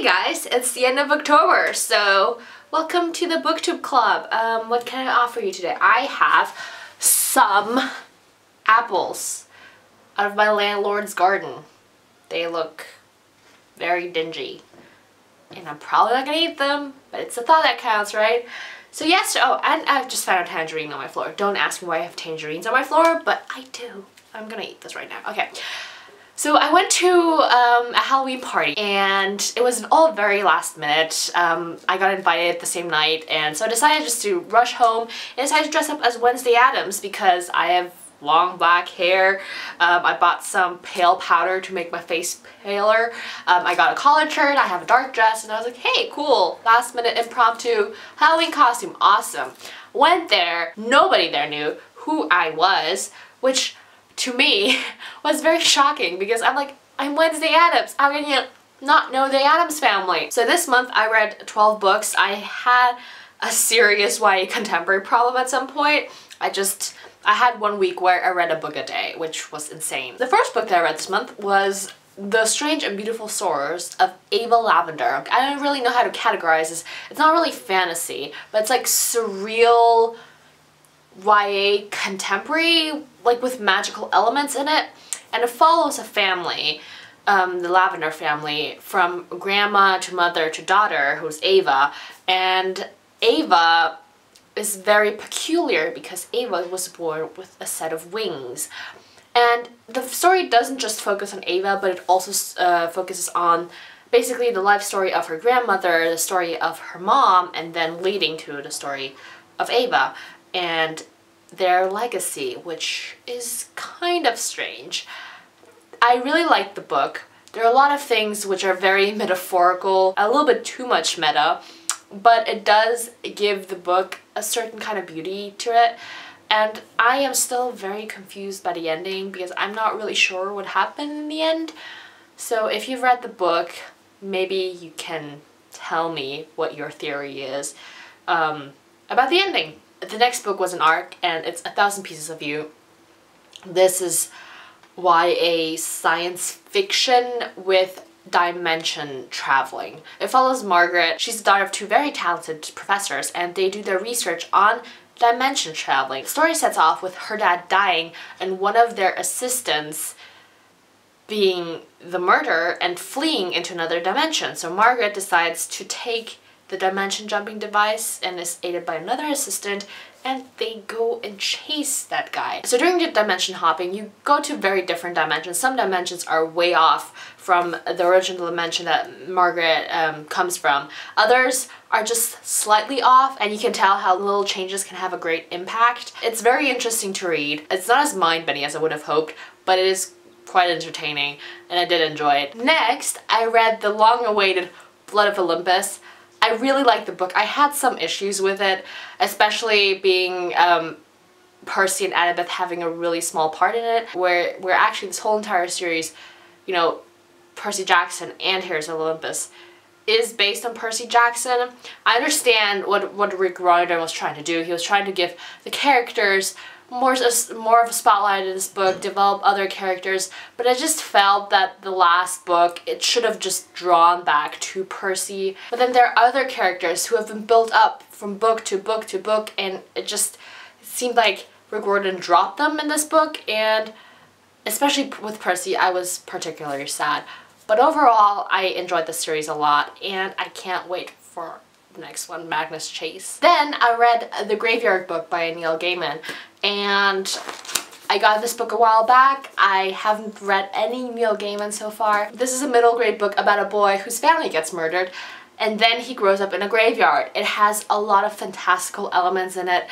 Hey guys, it's the end of October, so welcome to the BookTube Club. What can I offer you today? I have some apples out of my landlord's garden. They look very dingy, and I'm probably not gonna eat them, but it's the thought that counts, right? So yes, oh, and I've just found a tangerine on my floor. Don't ask me why I have tangerines on my floor, but I do. I'm gonna eat this right now. Okay. So I went to a Halloween party and it was all very last minute. I got invited the same night, and so I decided just to rush home and decided to dress up as Wednesday Addams because I have long black hair. I bought some pale powder to make my face paler. I got a collared shirt, I have a dark dress, and I was like, hey, cool, last minute impromptu Halloween costume, awesome. Went there, nobody there knew who I was, which to me was very shocking because I'm like, I'm Wednesday Addams. How can you not know the Addams family? So this month I read 12 books. I had a serious YA contemporary problem at some point. I had 1 week where I read a book a day, which was insane. The first book that I read this month was The Strange and Beautiful Sorrows of Ava Lavender. I don't really know how to categorize this. It's not really fantasy, but it's like surreal YA contemporary, like with magical elements in it, and it follows a family, the Lavender family, from grandma to mother to daughter, who's Ava, and Ava is very peculiar because Ava was born with a set of wings. And the story doesn't just focus on Ava, but it also focuses on basically the life story of her grandmother, the story of her mom, and then leading to the story of Ava and their legacy, which is kind of strange. I really liked the book. There are a lot of things which are very metaphorical, a little bit too much meta, but it does give the book a certain kind of beauty to it. And I am still very confused by the ending because I'm not really sure what happened in the end. So if you've read the book, maybe you can tell me what your theory is about the ending. The next book was an arc, and it's 1,000 Pieces of You. This is YA science fiction with dimension traveling. It follows Margaret. She's the daughter of two very talented professors, and they do their research on dimension traveling. The story sets off with her dad dying and one of their assistants being the murderer and fleeing into another dimension. So Margaret decides to take the dimension jumping device and is aided by another assistant, and they go and chase that guy. So during the dimension hopping, you go to very different dimensions. Some dimensions are way off from the original dimension that Margaret comes from. Others are just slightly off, and you can tell how little changes can have a great impact. It's very interesting to read. It's not as mind-bending as I would have hoped, but it is quite entertaining, and I did enjoy it. Next, I read the long-awaited Blood of Olympus. I really liked the book. I had some issues with it, especially being Percy and Annabeth having a really small part in it, where actually this whole entire series, you know, Percy Jackson and Heroes of Olympus is based on Percy Jackson. I understand what Riordan was trying to do. He was trying to give the characters more of a spotlight in this book, develop other characters, but I just felt that the last book, it should have just drawn back to Percy. But then there are other characters who have been built up from book to book to book, and it seemed like Riordan dropped them in this book, and especially with Percy, I was particularly sad. But overall, I enjoyed the series a lot, and I can't wait for the next one, Magnus Chase. Then I read The Graveyard Book by Neil Gaiman, and I got this book a while back. I haven't read any Neil Gaiman so far. This is a middle grade book about a boy whose family gets murdered, and then he grows up in a graveyard. It has a lot of fantastical elements in it.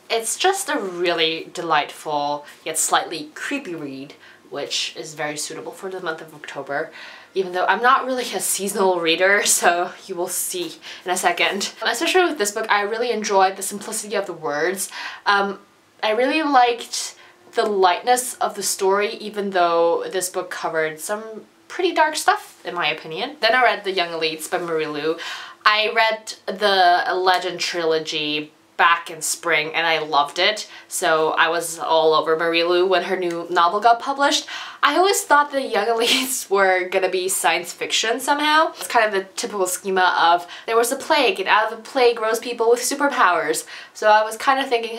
It's just a really delightful yet slightly creepy read, which is very suitable for the month of October, even though I'm not really a seasonal reader, so you will see in a second. Especially with this book, I really enjoyed the simplicity of the words. I really liked the lightness of the story, even though this book covered some pretty dark stuff, in my opinion. Then I read The Young Elites by Marie Lu. I read the Legend trilogy back in spring and I loved it. So I was all over Marie-Lou when her new novel got published. I always thought the young elites were gonna be science fiction somehow. It's kind of the typical schema of there was a plague and out of the plague rose people with superpowers. So I was kind of thinking,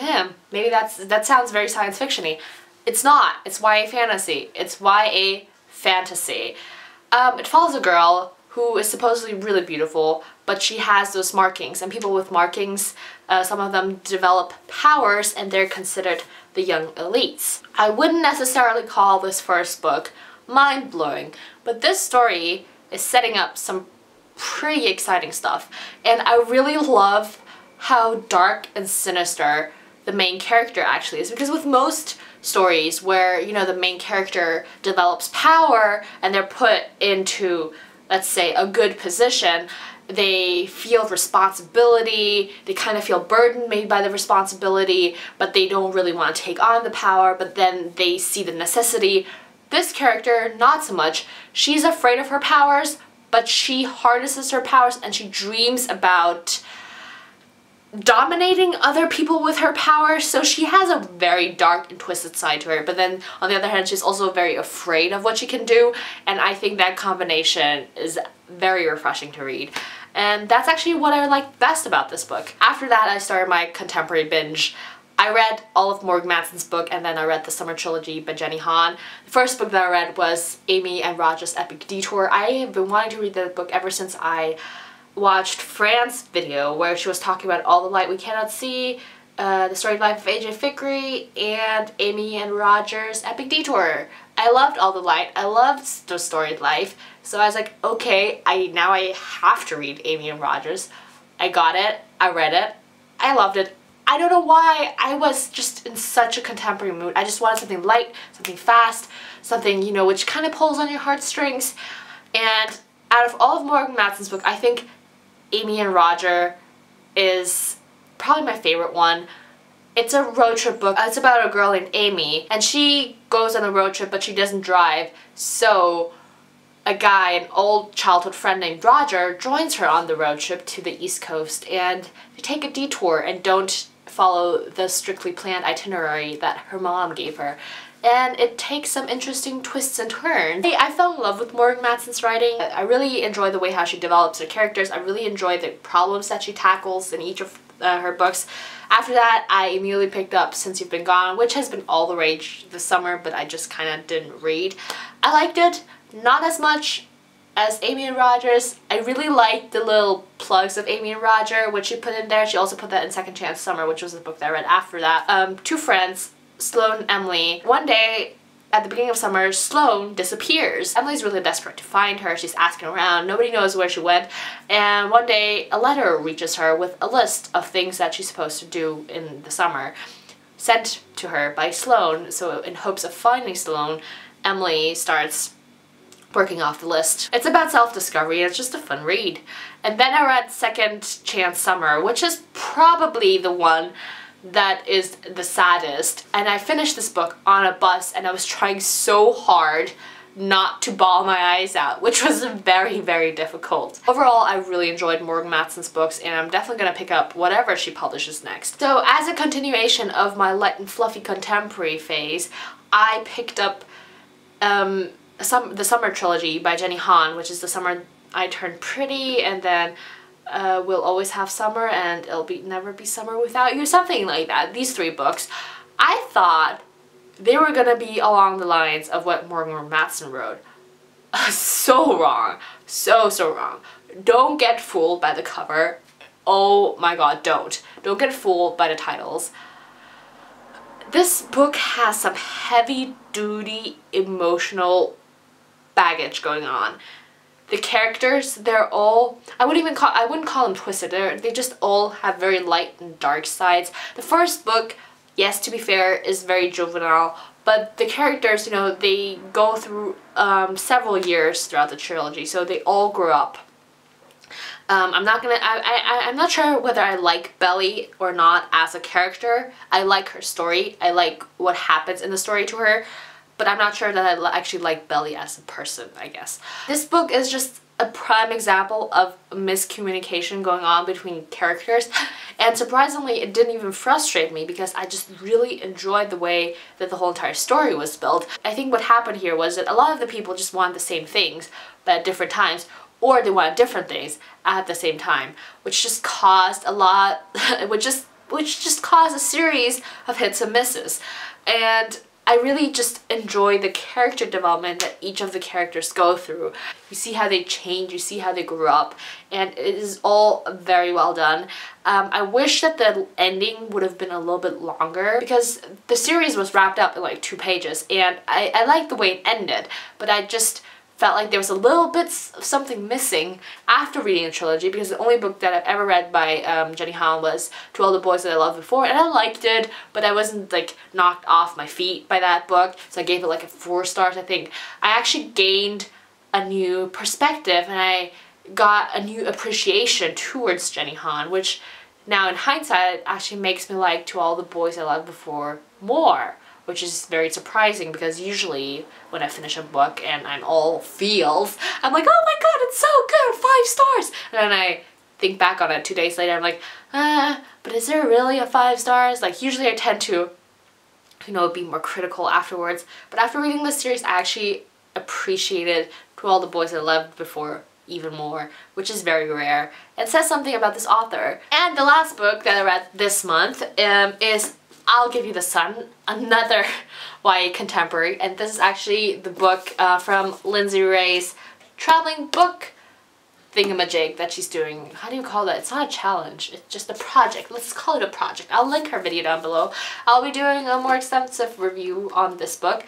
maybe that sounds very science fiction-y. It's not. It's YA fantasy. It's YA fantasy. It follows a girl who is supposedly really beautiful, but she has those markings, and people with markings, some of them develop powers and they're considered the young elites. I wouldn't necessarily call this first book mind-blowing, but this story is setting up some pretty exciting stuff, and I really love how dark and sinister the main character actually is, because with most stories where, you know, the main character develops power and they're put into, let's say, a good position, they feel responsibility, they kind of feel burdened maybe by the responsibility, but they don't really want to take on the power, but then they see the necessity. This character, not so much. She's afraid of her powers, but she harnesses her powers and she dreams about dominating other people with her power. So she has a very dark and twisted side to her, but then on the other hand she's also very afraid of what she can do, and I think that combination is very refreshing to read, and that's actually what I like best about this book. After that I started my contemporary binge. I read all of Morgan Matson's book, and then I read the Summer Trilogy by Jenny Han. The first book that I read was Amy and Roger's Epic Detour. I have been wanting to read that book ever since I watched Fran's video where she was talking about All the Light We Cannot See, the storied life of AJ Fikry, and Amy and Roger's Epic Detour. I loved All the Light, I loved the storied life, so I was like, okay, now I have to read Amy and Roger's. I got it, I read it, I loved it. I don't know why, I was just in such a contemporary mood. I just wanted something light, something fast, something, you know, which kind of pulls on your heartstrings. And out of all of Morgan Matson's book, I think Amy and Roger is probably my favorite one. It's a road trip book. It's about a girl named Amy, and she goes on a road trip but she doesn't drive, so a guy, an old childhood friend named Roger, joins her on the road trip to the East Coast, and they take a detour and don't follow the strictly planned itinerary that her mom gave her. And it takes some interesting twists and turns. I fell in love with Morgan Matson's writing. I really enjoy the way how she develops her characters. I really enjoy the problems that she tackles in each of her books. After that, I immediately picked up Since You've Been Gone, which has been all the rage this summer, but I just kind of didn't read. I liked it, not as much as Amy and Roger's. I really liked the little plugs of Amy and Roger, which she put in there. She also put that in Second Chance Summer, which was the book that I read after that. Two friends, Sloane and Emily. One day at the beginning of summer, Sloane disappears. Emily's really desperate to find her. She's asking around. Nobody knows where she went. And one day a letter reaches her with a list of things that she's supposed to do in the summer, sent to her by Sloane. So in hopes of finding Sloane, Emily starts working off the list. It's about self-discovery. It's just a fun read. And then I read Second Chance Summer, which is probably the one that is the saddest. And I finished this book on a bus, and I was trying so hard not to bawl my eyes out, which was very, very difficult. Overall, I really enjoyed Morgan Matson's books, and I'm definitely gonna pick up whatever she publishes next. So as a continuation of my light and fluffy contemporary phase, I picked up the Summer Trilogy by Jenny Han, which is The Summer I Turned Pretty, and then We'll Always Have Summer, and It'll Never Be Summer Without You, something like that. These three books, I thought they were gonna be along the lines of what Morgan Matson wrote. So wrong. So wrong. Don't get fooled by the cover. Oh my god, don't. Don't get fooled by the titles. This book has some heavy-duty emotional baggage going on. The characters, they're all, I wouldn't call them twisted. They just all have very light and dark sides. The first book, yes, to be fair, is very juvenile, but the characters, you know, they go through several years throughout the trilogy, so they all grew up. I'm not sure whether I like Belly or not as a character. I like her story. I like what happens in the story to her. But I'm not sure that I actually like Belly as a person, I guess. This book is just a prime example of miscommunication going on between characters, and surprisingly it didn't even frustrate me because I just really enjoyed the way that the whole entire story was built. I think what happened here was that a lot of the people just wanted the same things but at different times, or they wanted different things at the same time, which just caused a lot which just caused a series of hits and misses. And I really just enjoy the character development that each of the characters go through. You see how they change, you see how they grew up, and it is all very well done. I wish that the ending would have been a little bit longer because the series was wrapped up in like 2 pages, and I liked the way it ended, but I just felt like there was a little bit of something missing after reading the trilogy, because the only book that I've ever read by Jenny Han was To All the Boys That I Loved Before, and I liked it, but I wasn't like knocked off my feet by that book, so I gave it like a 4 stars, I think. I actually gained a new perspective and I got a new appreciation towards Jenny Han, which now in hindsight actually makes me like To All the Boys I Loved Before more, which is very surprising because usually when I finish a book and I'm all feels, I'm like, oh my god, it's so good, 5 stars! And then I think back on it 2 days later, I'm like, but is there really a 5 stars? Like usually I tend to, you know, be more critical afterwards, but after reading this series I actually appreciated To All the Boys I Loved Before even more, which is very rare. It says something about this author. And the last book that I read this month is I'll Give You the Sun, another YA contemporary, and this is actually the book from Lindsey Ray's traveling book thingamajig that she's doing. How do you call that? It's not a challenge, it's just a project. Let's call it a project. I'll link her video down below. I'll be doing a more extensive review on this book.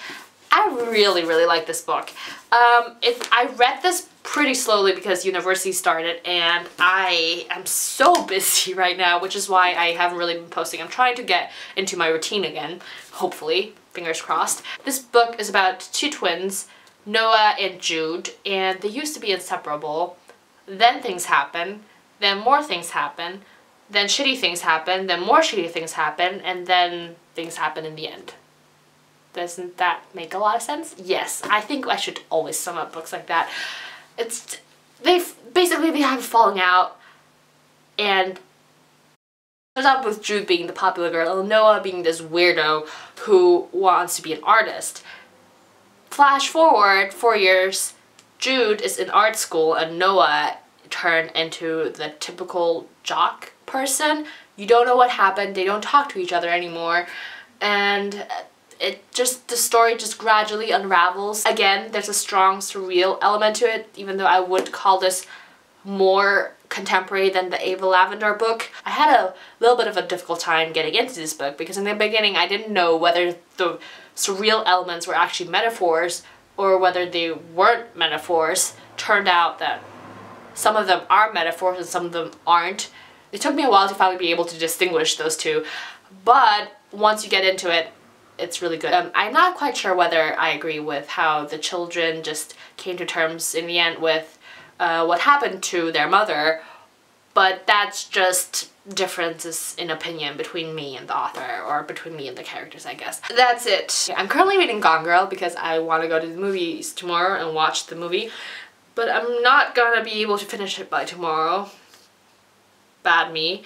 I really like this book. I read this pretty slowly because university started and I am so busy right now, which is why I haven't really been posting. I'm trying to get into my routine again, hopefully, fingers crossed. This book is about 2 twins, Noah and Jude, and they used to be inseparable. Then things happen, then more things happen, then shitty things happen, then more shitty things happen, and then things happen in the end. Doesn't that make a lot of sense? Yes, I think I should always sum up books like that. They have a falling out, and starts out with Jude being the popular girl and Noah being this weirdo who wants to be an artist. Flash forward 4 years, Jude is in art school and Noah turned into the typical jock person. You don't know what happened, they don't talk to each other anymore, and the story just gradually unravels. Again, there's a strong surreal element to it, even though I would call this more contemporary than the Lavender book. I had a little bit of a difficult time getting into this book because in the beginning I didn't know whether the surreal elements were actually metaphors or whether they weren't metaphors. Turned out that some of them are metaphors and some of them aren't. It took me a while to finally be able to distinguish those two, but once you get into it, it's really good. I'm not quite sure whether I agree with how the children just came to terms in the end with what happened to their mother, but that's just differences in opinion between me and the author, or between me and the characters, I guess. That's it. I'm currently reading Gone Girl because I want to go to the movies tomorrow and watch the movie, but I'm not gonna be able to finish it by tomorrow. Bad me.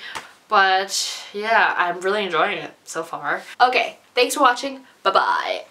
But yeah, I'm really enjoying it so far. Okay, thanks for watching. Bye-bye.